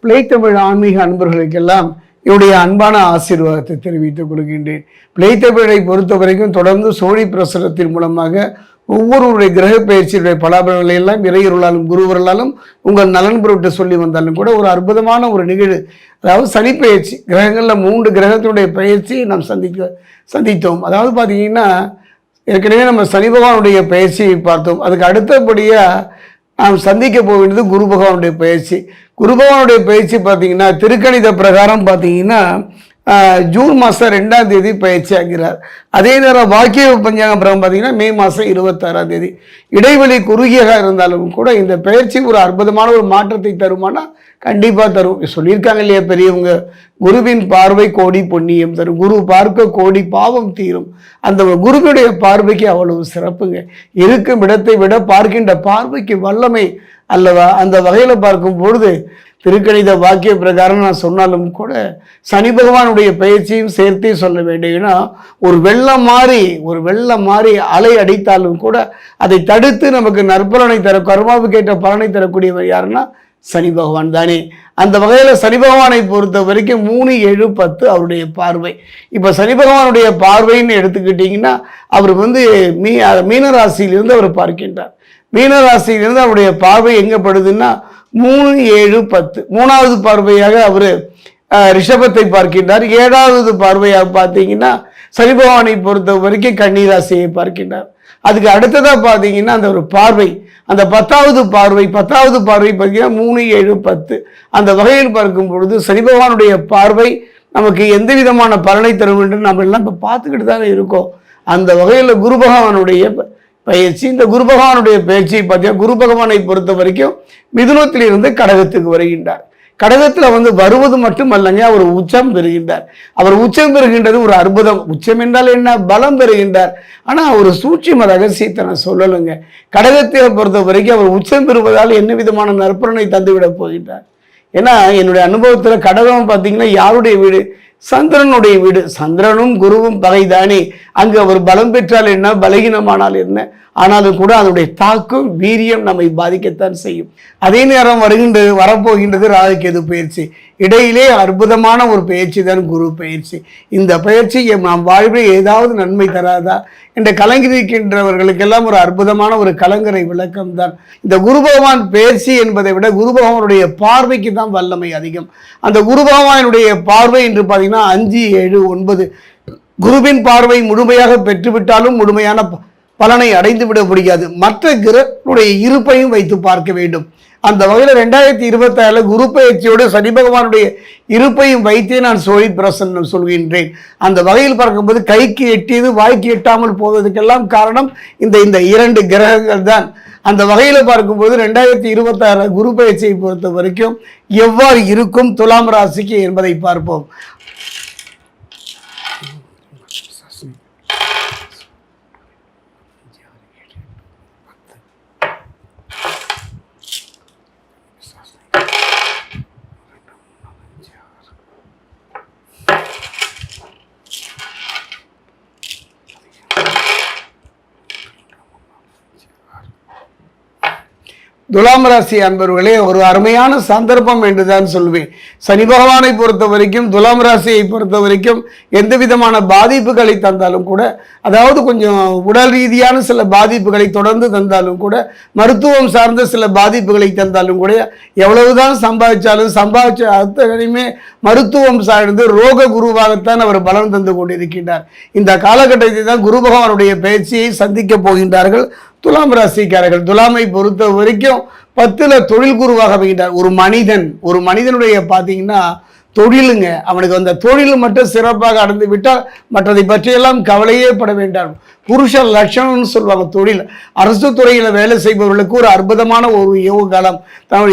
Play Tamil ஆன்மீக அன்பர்களுக்கெல்லாம் என்னுடைய அன்பான ஆசீர்வாதத்தை தெரிவித்துக் கொள்கின்றேன். பிளே தமிழை பொறுத்த வரைக்கும் தொடர்ந்து சோழி பிரசுரத்தின் மூலமாக ஒவ்வொருவருடைய கிரக பயிற்சியுடைய பலாபலங்களை எல்லாம் இறையருளாலும் குருவர்களாலும் உங்கள் நலன் பொருட்டு சொல்லி வந்தாலும் கூட ஒரு அற்புதமான ஒரு நிகழ்வு, அதாவது சனி பயிற்சி. கிரகங்களில் 3 கிரகத்தினுடைய பயிற்சியை நாம் சந்தித்தோம். அதாவது பார்த்தீங்கன்னா ஏற்கனவே நம்ம சனி பகவானுடைய பயிற்சியை பார்த்தோம். அதுக்கு அடுத்தபடியாக நாம் சந்திக்க போக வேண்டியது குரு பகவானுடைய பயிற்சி. குரு பகவானுடைய பயிற்சி பார்த்தீங்கன்னா திருக்கணித பிரகாரம் பார்த்தீங்கன்னா ஜூன் மாதம் 2ஆம் தேதி பயிற்சி ஆகிறார். அதே நேரம் வாக்கிய பஞ்சாங்க பிரகாரம் பார்த்தீங்கன்னா மே மாதம் 26ஆம் தேதி. இடைவெளி குறுகியாக இருந்தாலும் கூட இந்த பயிற்சி ஒரு அற்புதமான ஒரு மாற்றத்தை தருமானா கண்டிப்பாக தரும். சொல்லியிருக்காங்க இல்லையா பெரியவங்க, குருவின் பார்வை கோடி புண்ணியம் தரும், குரு பார்க்க கோடி பாவம் தீரும். அந்த குருவினுடைய பார்வைக்கு அவ்வளவு சிறப்புங்க. இருக்கும் இடத்தை விட பார்க்கின்ற பார்வைக்கு வல்லமை அல்லவா. அந்த வகையில் பார்க்கும் பொழுது திருக்கணித வாக்கிய பிரகாரம் நான் சொன்னாலும் கூட சனி பகவானுடைய பயிற்சியும் சேர்த்தே சொல்ல வேண்டும். ஏன்னா ஒரு வெள்ளம் மாறி அலை அடித்தாலும் கூட அதை தடுத்து நமக்கு நற்பலனை தர கர்மாவுக்கு ஏற்ற பலனை தரக்கூடியவர் யாருன்னா சனி பகவான் தானே. அந்த வகையில் சனி பகவானை பொறுத்த வரைக்கும் 3, 7, 10 அவருடைய பார்வை. இப்போ சனி பகவானுடைய பார்வைன்னு எடுத்துக்கிட்டிங்கன்னா அவர் மீனராசியிலிருந்து அவர் பார்க்கின்றார். மீனராசியிலிருந்து அவருடைய பார்வை எங்கப்படுதுன்னா 3, 7, 10. 3வது பார்வையாக அவர் ரிஷபத்தை பார்க்கின்றார். 7வது பார்வையாக பார்த்தீங்கன்னா சனி பகவானை பொறுத்த வரைக்கும் கன்னிராசியை பார்க்கின்றார். அதுக்கு அடுத்ததாக பார்த்தீங்கன்னா அந்த ஒரு பார்வை, அந்த 10வது பார்வை பார்த்தீங்கன்னா 3, 7, 10. அந்த வகையில் பார்க்கும் பொழுது சனி பகவானுடைய பார்வை நமக்கு எந்த விதமான பலனை தரும் என்று நம்ம எல்லாம் இப்போ பார்த்துக்கிட்டு தானே இருக்கோம். அந்த வகையில் குரு பகவானுடைய பயிற்சி, இந்த குரு பகவானுடைய பயிற்சியை பார்த்தீங்கன்னா குரு பகவானை பொறுத்த வரைக்கும் மிதுனத்திலிருந்து கடகத்துக்கு வருகின்றார். கடகத்தில் வருவது மட்டுமல்லங்க, அவர் உச்சம் பெறுகின்றார். அவர் உச்சம் பெறுகின்றது ஒரு அற்புதம். உச்சம் என்றால் என்ன? பலம் பெறுகின்றார். ஆனால் ஒரு சூட்சும ரகசியத்தை நான் சொல்லலைங்க. கடகத்தை பொறுத்த வரைக்கும் அவர் உச்சம் பெறுவதால் என்ன விதமான நற்பலனை தந்துவிட போகின்றார். ஏன்னா என்னுடைய அனுபவத்தில் கடகம் பார்த்தீங்கன்னா யாருடைய வீடு? சந்திரனுடைய வீடு. சந்திரனும் குருவும் பகைதானே. அங்கு அவர் பலம் பெற்றால் என்ன, பலகீனமானால் என்ன, ஆனாலும் கூட அதனுடைய தாக்கம் வீரியம் நம்மை பாதிக்கத்தான் செய்யும். அதே நேரம் வரப்போகின்றது ராகுகேது பயிற்சி. இடையிலே அற்புதமான ஒரு பயிற்சி தான் குரு பயிற்சி. இந்த பயிற்சி நாம் வாழ்வில் ஏதாவது நன்மை தராதா என்ற கலங்கிருக்கின்றவர்களுக்கெல்லாம் ஒரு அற்புதமான ஒரு கலங்கரை விளக்கம் தான் இந்த குரு பகவான் பயிற்சி என்பதை விட குரு பகவானுடைய பார்வைக்கு தான் வல்லமை அதிகம். அந்த குரு பகவானுடைய பார்வை என்று பார்த்தீங்கன்னா 5, 7, 9 குருவின் பார்வை முழுமையாக பெற்றுவிட்டாலும் முழுமையான பலனை அடைந்து விட முடியாது. மற்ற கிரகனுடைய இருப்பையும் வைத்து பார்க்க வேண்டும். அந்த வகையில் 2026 குரு பயிற்சியோடு சனி பகவானுடைய இருப்பையும் வைத்தே நான் சோழி பிரசன்னம் சொல்கின்றேன். அந்த வகையில் பார்க்கும்போது கைக்கு எட்டியது வாய்க்கு எட்டாமல் போவதற்கெல்லாம் காரணம் இந்த 2 கிரகங்கள் தான். அந்த வகையில் பார்க்கும்போது 2026 குரு பயிற்சியை பொறுத்த வரைக்கும் எவ்வாறு இருக்கும் துலாம் ராசிக்கு என்பதை பார்ப்போம். துலாம் ராசி அன்பர்களே, ஒரு அருமையான சந்தர்ப்பம் என்றுதான் சொல்வேன். சனி பகவானை பொறுத்த வரைக்கும் துலாம் ராசியை பொறுத்த வரைக்கும் எந்த விதமான பாதிப்புகளை தந்தாலும் கூட, அதாவது கொஞ்சம் உடல் ரீதியான சில பாதிப்புகளை தொடர்ந்து தந்தாலும் கூட, மருத்துவம் சார்ந்த சில பாதிப்புகளை தந்தாலும் கூட, எவ்வளவுதான் சம்பாதிச்ச அத்தனையுமே மருத்துவம் சார்ந்து ரோக குருவாகத்தான் அவர் பலன் தந்து கொண்டிருக்கின்றார். இந்த காலகட்டத்தை தான் குரு பகவானுடைய பயிற்சியை சந்திக்க போகின்றார்கள் துலாம் ராசிக்காரர்கள். துலாமை பொறுத்த வரைக்கும் 10ல் தொழில் குருவாக அமைகின்றார். ஒரு மனிதனுடைய பார்த்தீங்கன்னா தொழிலுங்க, அவனுக்கு அந்த தொழில் மட்டும் சிறப்பாக அடைந்து விட்டால் மற்றதை பற்றியெல்லாம் கவலையே பட வேண்டாம். புருஷ லட்சணம்னு சொல்லுவாங்க. தொழில் அரசு துறையில் வேலை செய்பவர்களுக்கு ஒரு அற்புதமான ஒரு யோக காலம்.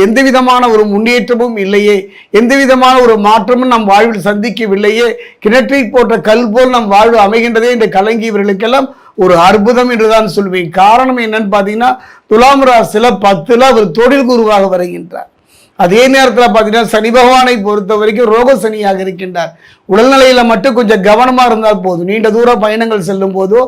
எந்த விதமான ஒரு முன்னேற்றமும் இல்லையே, எந்த விதமான ஒரு மாற்றமும் நம் வாழ்வில் சந்திக்கவில்லையே, கிணற்றை போட்ட கல் போல் நம் வாழ்வு அமைகின்றதே என்று கலங்கியவர்களுக்கெல்லாம் ஒரு அற்புதம் என்றுதான் சொல்வேன். காரணம் என்னன்னு பார்த்தீங்கன்னா துலாம் ராசியில் 10ல் அவர் தொழில் குருவாக வருகின்றார். அதே நேரத்தில் பார்த்தீங்கன்னா சனி பகவானை பொறுத்த வரைக்கும் ரோக சனியாக இருக்கின்றார். உடல்நிலையில் மட்டும் கொஞ்சம் கவனமாக இருந்தால் போதும். நீண்ட தூர பயணங்கள் செல்லும் போதோ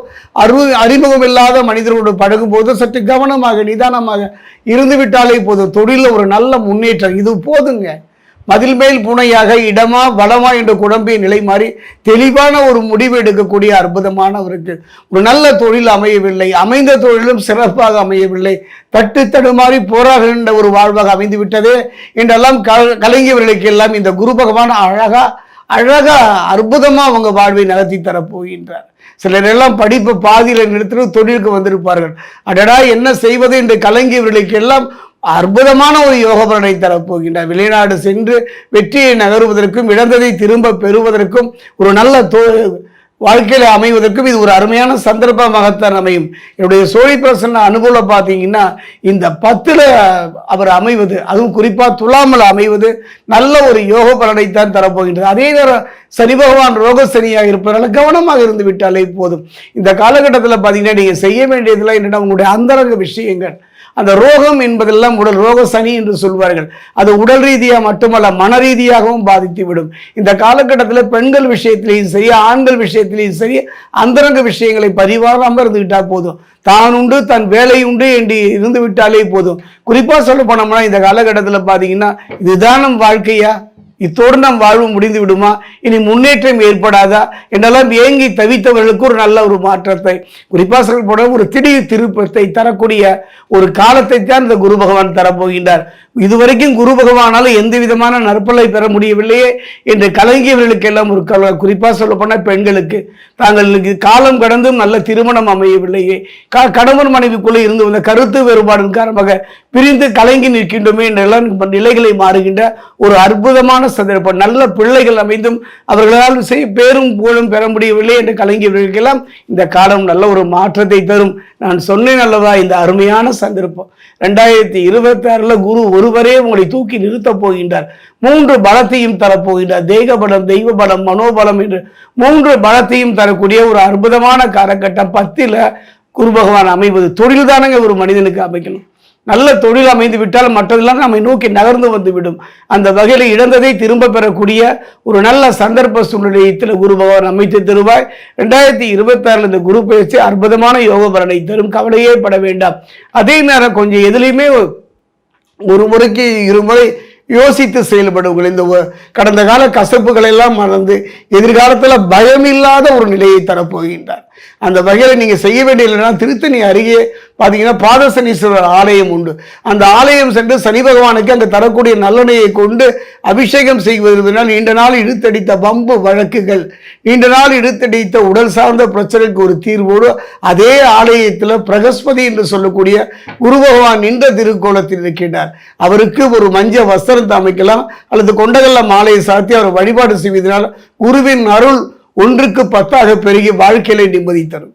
அறிமுகம் இல்லாத மனிதர்களோடு பழகும் போதோ சற்று கவனமாக நிதானமாக இருந்து விட்டாலே போதும். தொழிலில் ஒரு நல்ல முன்னேற்றம் இது போதுங்க. மதில் மேல் பூனையாக இடமா வளமா என்ற குழம்பிய நிலை மாறி தெளிவான ஒரு முடிவு எடுக்கக்கூடிய அற்புதமானவருக்கு ஒரு நல்ல தொழில் அமையவில்லை, அமைந்த தொழிலும் சிறப்பாக அமையவில்லை, தட்டு தடுமாறி போராடுகின்ற ஒரு வாழ்வாக அமைந்து விட்டதே என்றெல்லாம் கலங்கியவர்களுக்கு எல்லாம் இந்த குரு பகவான் அழகா அற்புதமா அவங்க வாழ்வை நகர்த்தி தரப்போகின்றார். சிலர் எல்லாம் படிப்பு பாதியில் நிறுத்தி தொழிலுக்கு வந்திருப்பார்கள். அடடா என்ன செய்வது என்று கலங்கியவர்களுக்கு எல்லாம் அற்புதமான ஒரு யோக பலனை தரப்போகின்றார். வெளிநாடு சென்று வெற்றியை நகருவதற்கும் இழந்ததை திரும்ப பெறுவதற்கும் ஒரு நல்ல வாழ்க்கையில் அமைவதற்கும் இது ஒரு அருமையான சந்தர்ப்பமாகத்தான் அமையும். என்னுடைய சோழி பிரசன்ன அனுகூலம் பார்த்தீங்கன்னா இந்த 10ல் அவர் அமைவது, அதுவும் குறிப்பாக துலாமல் அமைவது நல்ல ஒரு யோக பலனைத்தான் தரப்போகின்றது. அதே நேரம் சனி பகவான் ரோக சனியாக இருப்பதனால கவனமாக இருந்து விட்டாலே போதும். இந்த காலகட்டத்தில் பார்த்தீங்கன்னா நீங்கள் செய்ய வேண்டியதெல்லாம் என்னென்னா உங்களுடைய அந்தரங்க விஷயங்கள். அந்த ரோகம் என்பதெல்லாம் உடல் ரோக சனி என்று சொல்வார்கள். அது உடல் ரீதியாக மட்டுமல்ல மன ரீதியாகவும் பாதித்து விடும். இந்த காலகட்டத்தில் பெண்கள் விஷயத்திலையும் சரி, ஆண்கள் விஷயத்திலையும் சரி, அந்தரங்க விஷயங்களை பரிவாராமல் இருந்துவிட்டா போதும். தான் உண்டு தன் வேலை உண்டு என்று இருந்து விட்டாலே போதும். குறிப்பாக சொல்ல போனோம்னா இந்த காலகட்டத்தில் பார்த்தீங்கன்னா இதுதான் நம் வாழ்க்கையா, இத்தோடு நம் வாழ்வு முடிந்து விடுமா, இனி முன்னேற்றம் ஏற்படாதா என்றெல்லாம் ஏங்கி தவித்தவர்களுக்கு ஒரு நல்ல ஒரு மாற்றத்தை, குறிப்பாக சொல்லப்போன ஒரு திடீர் திருப்பத்தை தரக்கூடிய ஒரு காலத்தை தான் இந்த குரு பகவான் தரப்போகின்றார். இதுவரைக்கும் குரு பகவானால் எந்த விதமான நற்பலை பெற முடியவில்லையே என்று கலங்கியவர்களுக்கெல்லாம் ஒரு குறிப்பாக சொல்ல போனால் பெண்களுக்கு தாங்களுக்கு காலம் கடந்தும் நல்ல திருமணம் அமையவில்லையே, கணவன் மனைவிக்குள்ளே இருந்து வந்த கருத்து வேறுபாடு காரணமாக பிரிந்து கலங்கி நிற்கின்றோமே என்றெல்லாம் நிலைகளை மாறுகின்ற ஒரு அற்புதமான சந்தர்ப்பம். நல்ல பிள்ளைகள் அமைந்தும் அவர்களால் பேரும் புகழும் பெற முடியவில்லை என்று கலங்கியவர்களுக்கெல்லாம் இந்த காலம் நல்ல ஒரு மாற்றத்தை தரும். நான் சொன்னேன் அல்லவா, இந்த அருமையான சந்தர்ப்பம் 2026 குரு ஒருவரே உங்களை தூக்கி நிறுத்தப் போகின்றார். 3 பலத்தையும் தரப்போகின்றார். தேக பலம், தெய்வ பலம், மனோபலம் என்று 3 பலத்தையும் தரக்கூடிய ஒரு அற்புதமான காலகட்டம் 10ல் குரு பகவான் அமைவது. தொழில் தானங்க ஒரு மனிதனுக்கு அமைக்கணும். நல்ல தொழில் அமைந்து விட்டால் மற்றதெல்லாம் நம்மை நோக்கி நகர்ந்து வந்துவிடும். அந்த வகையில் இழந்ததை திரும்ப பெறக்கூடிய ஒரு நல்ல சந்தர்ப்ப சூழ்நிலையத்தில் குரு பகவான் அமைத்து தருவாய். 2026 இந்த குரு பயிற்சி அற்புதமான யோக பலனை தரும். கவலையே பட வேண்டாம். அதே நேரம் கொஞ்சம் எதுலையுமே ஒரு முறைக்கு இருமுறை யோசித்து செயல்படுங்கள். இந்த கடந்த கால கசப்புகளை எல்லாம் மறந்து எதிர்காலத்தில் பயமில்லாத ஒரு நிலையை தரப்போகின்றார். அந்த வகையில் நீங்கள் செய்ய வேண்டிய திருத்தணி அருகே பார்த்தீங்கன்னா பாதசனீஸ்வரர் ஆலயம் உண்டு. அந்த ஆலயம் சென்று சனி பகவானுக்கு அங்கே தரக்கூடிய நல்லெண்ணெயை கொண்டு அபிஷேகம் செய்வதனால் நீண்ட நாள் இழுத்தடித்த வம்பு வழக்குகள், நீண்ட நாள் இழுத்தடித்த உடல் சார்ந்த பிரச்சனைக்கு ஒரு தீர்வோடு அதே ஆலயத்தில் பிரகஸ்பதி என்று சொல்லக்கூடிய குரு பகவான் நின்ற திருக்கோலத்தில் இருக்கின்றார். அவருக்கு ஒரு மஞ்ச வஸ்திரத்தை அமைக்கலாம் அல்லது கொண்டகல்ல மாலையை சாத்தி அவர் வழிபாடு செய்வதனால் குருவின் அருள் 1க்கு 10 பெருகி வாழ்க்கையில நிம்மதி தரும்.